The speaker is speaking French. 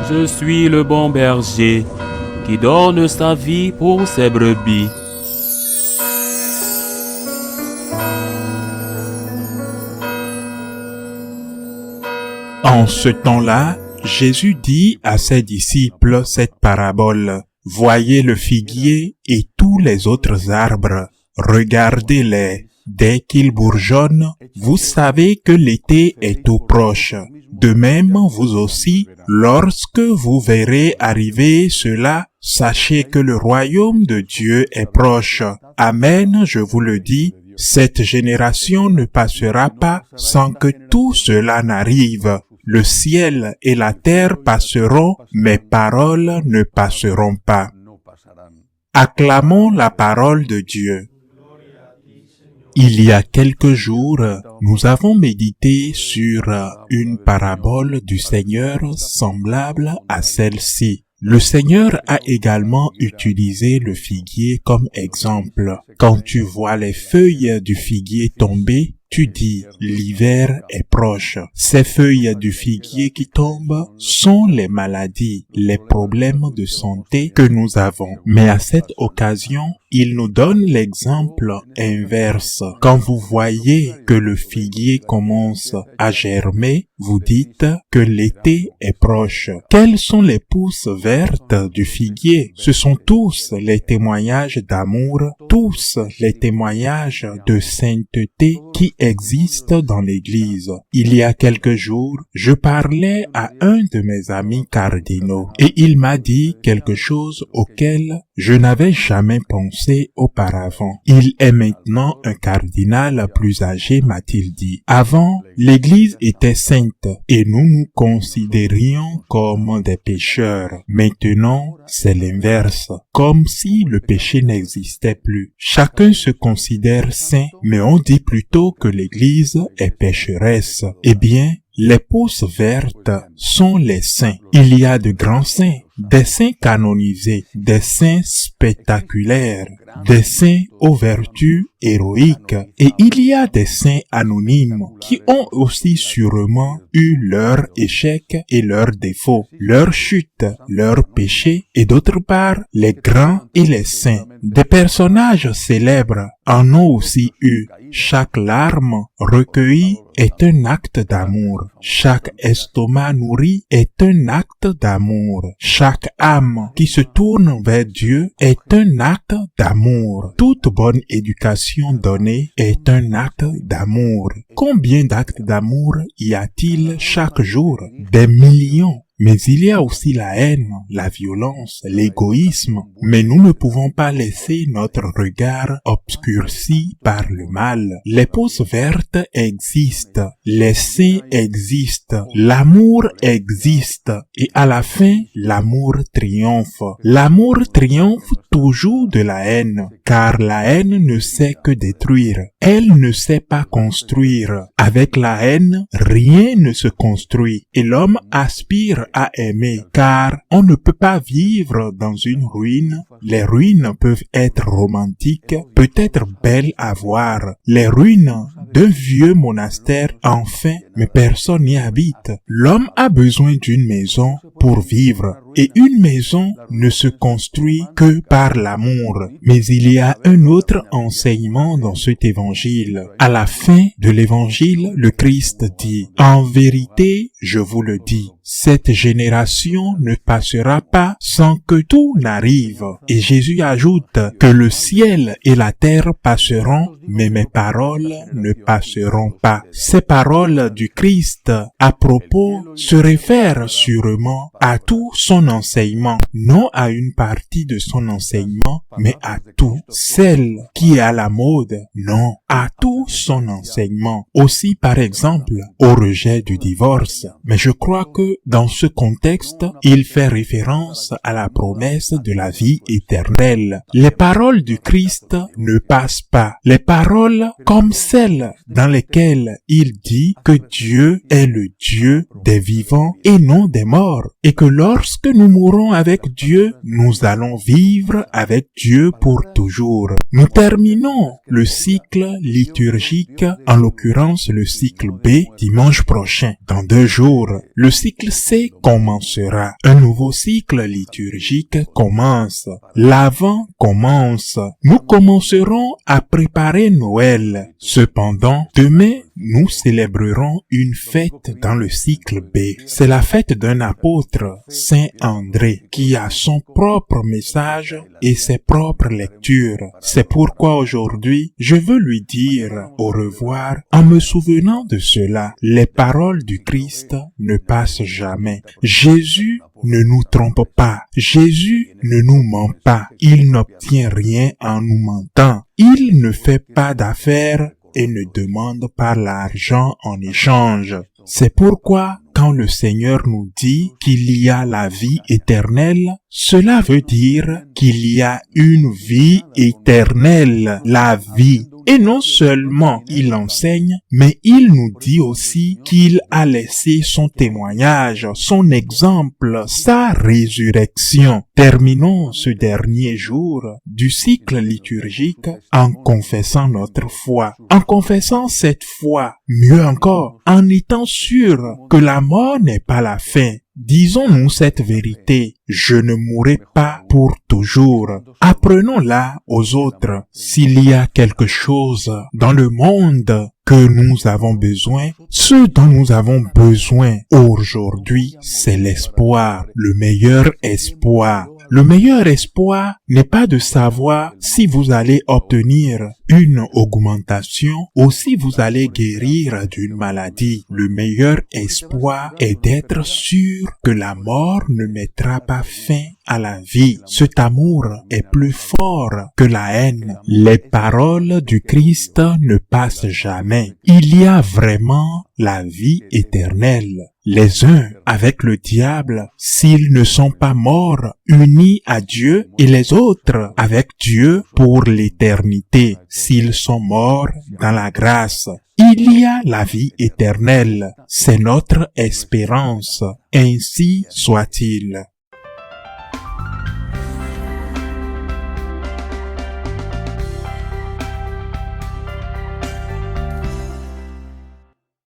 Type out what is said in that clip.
Je suis le bon berger qui donne sa vie pour ses brebis. En ce temps-là, Jésus dit à ses disciples cette parabole. Voyez le figuier et tous les autres arbres. Regardez-les. Dès qu'ils bourgeonnent, vous savez que l'été est tout proche. De même, vous aussi, lorsque vous verrez arriver cela, sachez que le royaume de Dieu est proche. Amen, je vous le dis, cette génération ne passera pas sans que tout cela n'arrive. Le ciel et la terre passeront, mes paroles ne passeront pas. Acclamons la parole de Dieu. Il y a quelques jours, nous avons médité sur une parabole du Seigneur semblable à celle-ci. Le Seigneur a également utilisé le figuier comme exemple. Quand tu vois les feuilles du figuier tomber, tu dis, l'hiver est proche. Ces feuilles du figuier qui tombent sont les maladies, les problèmes de santé que nous avons. Mais à cette occasion, il nous donne l'exemple inverse. Quand vous voyez que le figuier commence à germer, vous dites que l'été est proche. Quelles sont les pousses vertes du figuier? Ce sont tous les témoignages d'amour, tous les témoignages de sainteté qui existent dans l'Église. Il y a quelques jours, je parlais à un de mes amis cardinaux et il m'a dit quelque chose auquel je n'avais jamais pensé auparavant. Il est maintenant un cardinal plus âgé, m'a-t-il dit. Avant, l'Église était sainte et nous nous considérions comme des pécheurs. Maintenant, c'est l'inverse, comme si le péché n'existait plus. Chacun se considère saint, mais on dit plutôt que l'Église est pécheresse. Eh bien, les pousses vertes sont les saints. Il y a de grands saints, des saints canonisés, des saints spectaculaires, des saints aux vertus héroïques, et il y a des saints anonymes qui ont aussi sûrement eu leurs échecs et leurs défauts, leurs chutes, leurs péchés, et d'autre part, les grands et les saints. Des personnages célèbres en ont aussi eu. Chaque larme recueillie est un acte d'amour. Chaque estomac nourri est un acte d'amour. Chaque âme qui se tourne vers Dieu est un acte d'amour. Toute bonne éducation donnée est un acte d'amour. Combien d'actes d'amour y a-t-il chaque jour? Des millions. Mais il y a aussi la haine, la violence, l'égoïsme. Mais nous ne pouvons pas laisser notre regard obscurci par le mal. Les pousses vertes existent, les saints existent, l'amour existe. Et à la fin, l'amour triomphe. L'amour triomphe toujours de la haine, car la haine ne sait que détruire. Elle ne sait pas construire. Avec la haine, rien ne se construit. Et l'homme aspire à aimer, car on ne peut pas vivre dans une ruine. Les ruines peuvent être romantiques, peut-être belles à voir. Les ruines d'un vieux monastère, enfin, mais personne n'y habite. L'homme a besoin d'une maison pour vivre, et une maison ne se construit que par l'amour. Mais il y a un autre enseignement dans cet évangile. À la fin de l'évangile, le Christ dit, « En vérité, je vous le dis, cette génération ne passera pas sans que tout n'arrive. » Et Jésus ajoute que le ciel et la terre passeront, mais mes paroles ne passeront pas. Ces paroles du Christ à propos se réfèrent sûrement à tout son enseignement, non à une partie de son enseignement, mais à tout. Celle qui est à la mode, non, à tout son enseignement. Aussi, par exemple, au rejet du divorce. Mais je crois que dans ce contexte, il fait référence à la promesse de la vie éternelle. Les paroles du Christ ne passent pas. Les paroles comme celles dans lesquelles il dit que Dieu est le Dieu des vivants et non des morts, et que lorsque nous mourons avec Dieu, nous allons vivre avec Dieu pour toujours. Nous terminons le cycle liturgique, en l'occurrence le cycle B, dimanche prochain. Dans 2 jours, le cycle C commencera. Un nouveau cycle liturgique commence. L'Avent commence. Nous commencerons à préparer Noël. Cependant, demain, nous célébrerons une fête dans le cycle B. C'est la fête d'un apôtre, Saint André, qui a son propre message et ses propres lectures. C'est pourquoi aujourd'hui, je veux lui dire au revoir en me souvenant de cela. Les paroles du Christ ne passent jamais. Jésus ne nous trompe pas. Jésus ne nous ment pas. Il n'obtient rien en nous mentant. Il ne fait pas d'affaires et ne demande pas l'argent en échange. C'est pourquoi, quand le Seigneur nous dit qu'il y a la vie éternelle, cela veut dire qu'il y a une vie éternelle, la vie. Et non seulement il enseigne, mais il nous dit aussi qu'il a laissé son témoignage, son exemple, sa résurrection. Terminons ce dernier jour du cycle liturgique en confessant notre foi. En confessant cette foi, mieux encore, en étant sûr que la mort n'est pas la fin. Disons-nous cette vérité, je ne mourrai pas pour toujours. Apprenons-la aux autres. S'il y a quelque chose dans le monde que nous avons besoin, ce dont nous avons besoin aujourd'hui, c'est l'espoir, le meilleur espoir. Le meilleur espoir n'est pas de savoir si vous allez obtenir une augmentation ou si vous allez guérir d'une maladie. Le meilleur espoir est d'être sûr que la mort ne mettra pas fin à la vie. Cet amour est plus fort que la haine. Les paroles du Christ ne passent jamais. Il y a vraiment la vie éternelle. Les uns avec le diable, s'ils ne sont pas morts, unis à Dieu, et les autres avec Dieu pour l'éternité, s'ils sont morts dans la grâce. Il y a la vie éternelle. C'est notre espérance. Ainsi soit-il.